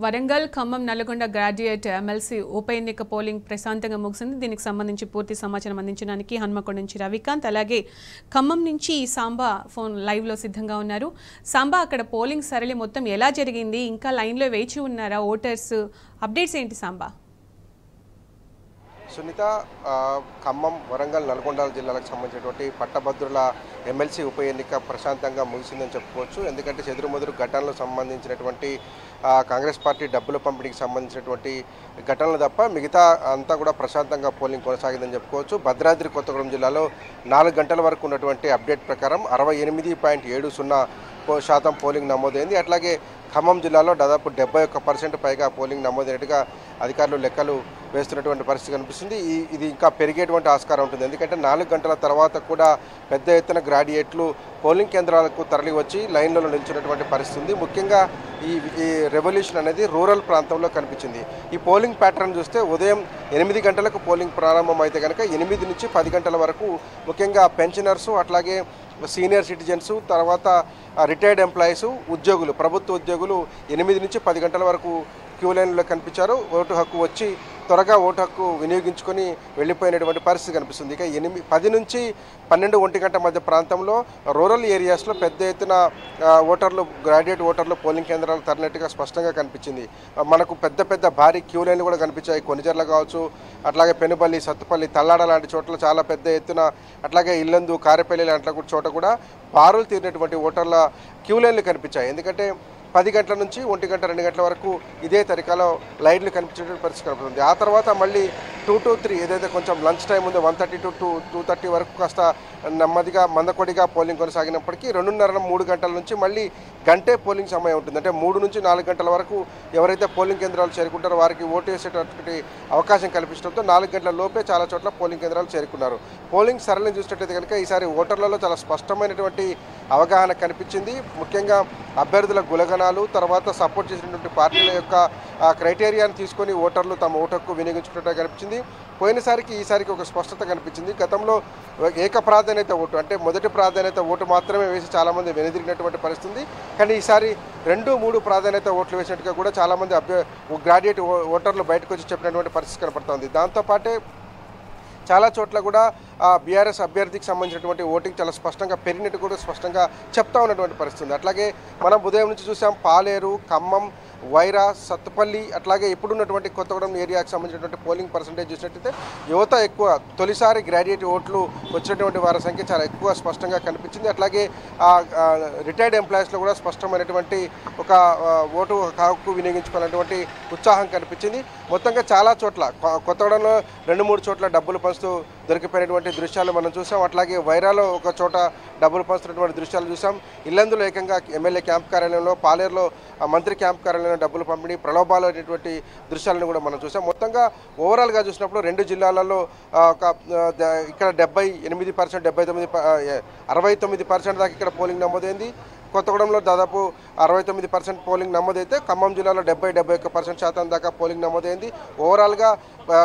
Warangal Khammam Nalgonda graduate MLC ఉప ఎన్నిక polling ప్రశాంతంగా ముగిసింది. దీనికి సంబంధించి పూర్తి సమాచారం అందించడానికి హన్మకొండ నుంచి రవికాంత్, అలాగే ఖమ్మం నుంచి సాంబా ఫోన్ లైవ్లో సిద్ధంగా ఉన్నారు. సాంబా, అక్కడ పోలింగ్ సరళి మొత్తం ఎలా జరిగింది? ఇంకా లైన్లో వేచి ఉన్నారా ఓటర్స్? అప్డేట్స్ ఏంటి సాంబా? సునీత, ఖమ్మం వరంగల్ నల్గొండ జిల్లాలకు సంబంధించినటువంటి పట్టభద్రుల ఎమ్మెల్సీ ఉప ఎన్నిక ప్రశాంతంగా ముగిసిందని చెప్పుకోవచ్చు. ఎందుకంటే చెదురుమదురు ఘటనలకు సంబంధించినటువంటి కాంగ్రెస్ పార్టీ డబ్బుల పంపిణీకి సంబంధించినటువంటి ఘటనలు తప్ప మిగతా అంతా కూడా ప్రశాంతంగా పోలింగ్ కొనసాగిందని చెప్పుకోవచ్చు. భద్రాద్రి కొత్తగూడెం జిల్లాలో 4 గంటల వరకు ఉన్నటువంటి అప్డేట్ ప్రకారం 68.70% పోలింగ్ నమోదైంది. అట్లాగే ఖమ్మం జిల్లాలో దాదాపు 71% పైగా పోలింగ్ నమోదైనట్టుగా అధికారులు లెక్కలు వేస్తున్నటువంటి పరిస్థితి కనిపిస్తుంది. ఇది ఇంకా పెరిగేటువంటి ఆస్కారం ఉంటుంది. ఎందుకంటే 4 గంటల తర్వాత కూడా పెద్ద ఎత్తున గ్రాడ్యుయేట్లు పోలింగ్ కేంద్రాలకు తరలి వచ్చి లైన్లలో నిల్చున్నటువంటి పరిస్థితి ఉంది. ముఖ్యంగా ఈ రెవల్యూషన్ అనేది రూరల్ ప్రాంతంలో కనిపించింది. ఈ పోలింగ్ ప్యాటర్న్ చూస్తే ఉదయం 8 గంటలకు పోలింగ్ ప్రారంభం అయితే కనుక 8 నుంచి 10 గంటల వరకు ముఖ్యంగా పెన్షనర్సు, అట్లాగే సీనియర్ సిటిజన్స్, తర్వాత రిటైర్డ్ ఎంప్లాయీస్, ఉద్యోగులు, ప్రభుత్వ ఉద్యోగులు 8 నుంచి 10 గంటల వరకు క్యూ లైన్లో కనిపించారు. ఓటు హక్కు వచ్చి త్వరగా ఓటు హక్కు వినియోగించుకొని వెళ్ళిపోయినటువంటి పరిస్థితి కనిపిస్తుంది. ఇక 10 నుంచి 12 గంట మధ్య ప్రాంతంలో రూరల్ ఏరియాస్లో పెద్ద ఎత్తున ఓటర్లు, గ్రాడ్యుయేట్ ఓటర్లు పోలింగ్ కేంద్రాలు తరలినట్టుగా స్పష్టంగా కనిపించింది. మనకు పెద్ద భారీ క్యూ లైన్లు కూడా కనిపించాయి. కొనిజర్ల కావచ్చు, అట్లాగే పెనుపల్లి, సత్తుపల్లి, తల్లాడ లాంటి చోట్ల చాలా పెద్ద ఎత్తున, అట్లాగే ఇల్లందు, కారెపల్లి లాంటి చోట కూడా బారులు తీరినటువంటి ఓటర్ల క్యూ లైన్లు కనిపించాయి. ఎందుకంటే 10 గంటల నుంచి 1 గంట 2 గంటల వరకు ఇదే తరికాలో లైన్లు కనిపించేటువంటి పరిస్థితి కనపడుతుంది. ఆ తర్వాత మళ్ళీ 2 to 3 ఏదైతే కొంచెం లంచ్ టైం ఉందో 1:30 to 2:30 వరకు కాస్త నెమ్మదిగా మందకొడిగా పోలింగ్ కొనసాగినప్పటికీ 2:30-3 గంటల నుంచి మళ్ళీ గంటే పోలింగ్ సమయం ఉంటుంది. అంటే 3 నుంచి 4 గంటల వరకు ఎవరైతే పోలింగ్ కేంద్రాలు చేరుకుంటారో వారికి ఓటు వేసేటటువంటి అవకాశం కల్పించడంతో 4 గంటల లోపే చాలా చోట్ల పోలింగ్ కేంద్రాలు చేరుకున్నారు. పోలింగ్ సరళిని చూసినట్టయితే కనుక ఈసారి ఓటర్లలో చాలా స్పష్టమైనటువంటి అవగాహన కనిపించింది. ముఖ్యంగా అభ్యర్థుల గులగనాలు, తర్వాత సపోర్ట్ చేసినటువంటి పార్టీల యొక్క క్రైటీరియాను తీసుకొని ఓటర్లు తమ ఓటు హక్కు వినియోగించుకున్నట్టు కనిపించింది. పోయినసారికి ఈసారికి ఒక స్పష్టత కనిపించింది. గతంలో ఏక ప్రాధాన్యత ఓటు, అంటే మొదటి ప్రాధాన్యత ఓటు మాత్రమే వేసి చాలామంది వెనుదిరిగినటువంటి పరిస్థితి. కానీ ఈసారి 2, 3 ప్రాధాన్యత ఓట్లు వేసినట్టుగా కూడా చాలామంది గ్రాడ్యుయేట్ ఓటర్లు బయటకు వచ్చి చెప్పినటువంటి పరిస్థితి కనపడుతుంది. దాంతోపాటే చాలా చోట్ల కూడా బీఆర్ఎస్ అభ్యర్థికి సంబంధించినటువంటి ఓటింగ్ చాలా స్పష్టంగా పెరిగినట్టు కూడా స్పష్టంగా చెప్తా ఉన్నటువంటి పరిస్థితి. అట్లాగే మనం ఉదయం నుంచి చూసాం పాలేరు, ఖమ్మం, వైరా, సత్తుపల్లి, అట్లాగే ఇప్పుడున్నటువంటి కొత్తగూడెం ఏరియాకి సంబంధించినటువంటి పోలింగ్ పర్సంటేజ్ చూసినట్టయితే యువత ఎక్కువ, తొలిసారి గ్రాడ్యుయేట్ ఓట్లు వచ్చినటువంటి వారి సంఖ్య చాలా ఎక్కువ స్పష్టంగా కనిపించింది. అట్లాగే రిటైర్డ్ ఎంప్లాయీస్లో కూడా స్పష్టమైనటువంటి ఒక ఓటు హక్కు వినియోగించుకున్నటువంటి ఉత్సాహం కనిపించింది. మొత్తంగా చాలా చోట్ల కొత్తగూడెంలో 2-3 చోట్ల డబ్బులు పంచుతూ దొరికిపోయినటువంటి దృశ్యాలు మనం చూసాం. అట్లాగే వైరాలో ఒక చోట డబ్బులు పంచుతున్నటువంటి దృశ్యాలు చూసాం. ఇల్లందులో ఏకంగా ఎమ్మెల్యే క్యాంప్ కార్యాలయంలో, పాలేరులో మంత్రి క్యాంప్ కార్యాలయంలో డబ్బులు పంపిణీ, ప్రలోభాలు అనేటువంటి దృశ్యాలను కూడా మనం చూసాం. మొత్తంగా ఓవరాల్గా చూసినప్పుడు 2 జిల్లాలలో ఇక్కడ 78%, 69% దాకా ఇక్కడ పోలింగ్ నమోదైంది. కొత్తగూడెంలో దాదాపు 69% పోలింగ్ నమోదైతే ఖమ్మం జిల్లాలో 70-71% దాకా పోలింగ్ నమోదైంది. ఓవరాల్గా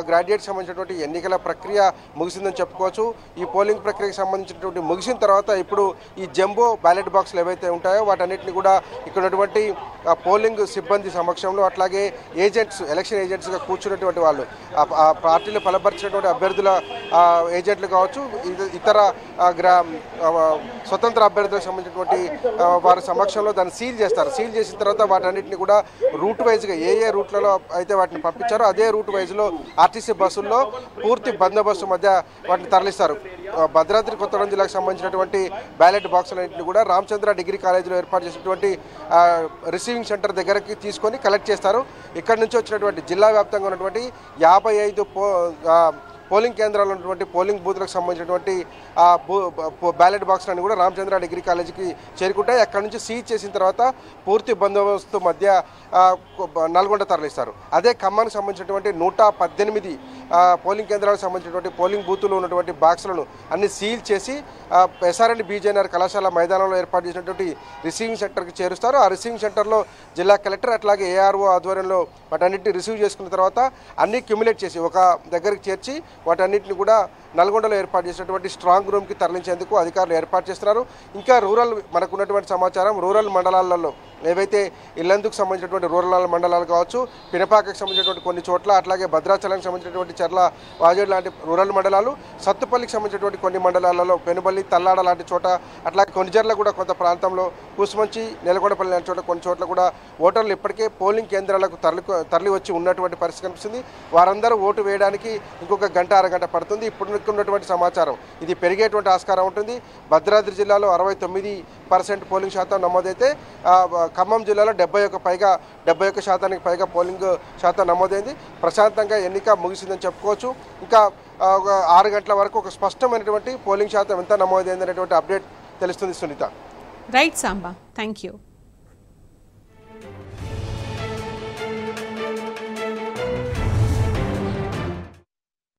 గ్రాడ్యుయేట్కి సంబంధించినటువంటి ఎన్నికల ప్రక్రియ ముగిసిందని చెప్పుకోవచ్చు. ఈ పోలింగ్ ప్రక్రియకి సంబంధించినటువంటి ముగిసిన తర్వాత ఇప్పుడు ఈ జంబో బ్యాలెట్ బాక్సులు ఏవైతే ఉంటాయో వాటన్నిటిని కూడా ఇక్కడ ఉన్నటువంటి పోలింగ్ సిబ్బంది సమక్షంలో, అట్లాగే ఏజెంట్స్, ఎలక్షన్ ఏజెంట్స్గా కూర్చున్నటువంటి వాళ్ళు, ఆ పార్టీలు బలపరిచినటువంటి అభ్యర్థుల ఏజెంట్లు కావచ్చు, ఇతర స్వతంత్ర అభ్యర్థులకు సంబంధించినటువంటి వారి సమక్షంలో దాన్ని సీల్ చేస్తారు. సీల్ చేసిన తర్వాత వాటన్నిటిని కూడా రూట్ వైజ్గా ఏ రూట్లలో అయితే వాటిని పంపించారో అదే రూట్ వైజ్లో ఆర్టీసీ బస్సుల్లో పూర్తి బందోబస్తు మధ్య వాటిని తరలిస్తారు. భద్రాద్రి కొత్తగూడెం జిల్లాకు సంబంధించినటువంటి బ్యాలెట్ బాక్సులన్నింటినీ కూడా రామచంద్ర డిగ్రీ కాలేజీలో ఏర్పాటు చేసినటువంటి రిసీవింగ్ సెంటర్ దగ్గరికి తీసుకొని కలెక్ట్ చేస్తారు. ఇక్కడ నుంచి వచ్చినటువంటి జిల్లా వ్యాప్తంగా ఉన్నటువంటి 55 పోలింగ్ కేంద్రాలు ఉన్నటువంటి పోలింగ్ బూత్లకు సంబంధించినటువంటి బ్యాలెట్ బాక్స్లన్నీ కూడా రామచంద్ర డిగ్రీ కాలేజీకి చేరుకుంటాయి. అక్కడ నుంచి సీజ్ చేసిన తర్వాత పూర్తి బందోబస్తు మధ్య నల్గొండ తరలిస్తారు. అదే ఖమ్మానికి సంబంధించినటువంటి 118 పోలింగ్ కేంద్రాలకు సంబంధించినటువంటి పోలింగ్ బూతులు ఉన్నటువంటి బాక్సులను అన్ని సీల్ చేసి ఎస్ఆర్ఎండి బీజేఎన్ఆర్ కళాశాల మైదానంలో ఏర్పాటు చేసినటువంటి రిసీవింగ్ సెంటర్కి చేరుస్తారు. ఆ రిసీవింగ్ సెంటర్లో జిల్లా కలెక్టర్ అట్లాగే ఏఆర్ఓ ఆధ్వర్యంలో వాటన్నిటిని రిసీవ్ చేసుకున్న తర్వాత అన్నీ క్యుములేట్ చేసి ఒక దగ్గరికి చేర్చి వాటన్నిటిని కూడా నల్గొండలో ఏర్పాటు చేసినటువంటి స్ట్రాంగ్ రూమ్కి తరలించేందుకు అధికారులు ఏర్పాటు చేస్తున్నారు. ఇంకా రూరల్ మనకున్నటువంటి సమాచారం, రూరల్ మండలాలలో ఏవైతే ఇల్లందుకు సంబంధించినటువంటి రూరల్ మండలాలు కావచ్చు, పినపాకకు సంబంధించినటువంటి కొన్ని చోట్ల, అట్లాగే భద్రాచలానికి సంబంధించినటువంటి చర్ల వాజేడు లాంటి రూరల్ మండలాలు, సత్తుపల్లికి సంబంధించినటువంటి కొన్ని మండలాలలో పెనుబల్లి, తల్లాడ లాంటి చోట, అట్లాగే కొనిజర్ల కూడా కొంత ప్రాంతంలో, కూసుమంచి, నెలకొండపల్లి లాంటి చోట కొన్ని చోట్ల కూడా ఓటర్లు ఇప్పటికే పోలింగ్ కేంద్రాలకు తరలి వచ్చి ఉన్నటువంటి పరిస్థితి కనిపిస్తుంది. వారందరూ ఓటు వేయడానికి ఇంకొక గంట అరగంట పడుతుంది. ఇప్పుడు ఉన్నటువంటి సమాచారం ఇది పెరిగేటువంటి ఆస్కారం ఉంటుంది. భద్రాద్రి జిల్లాలో 69% పోలింగ్ శాతం నమోదైతే ఖమ్మం జిల్లాలో 71% పైగా పోలింగ్ శాతం నమోదైంది. ప్రశాంతంగా ఎన్నిక ముగిసిందని చెప్పుకోవచ్చు. ఇంకా 6 గంటల వరకు ఒక స్పష్టమైనటువంటి పోలింగ్ శాతం ఎంత నమోదైంది అనేటువంటి అప్డేట్ తెలుస్తుంది. Sunitha. Right Samba, thank you.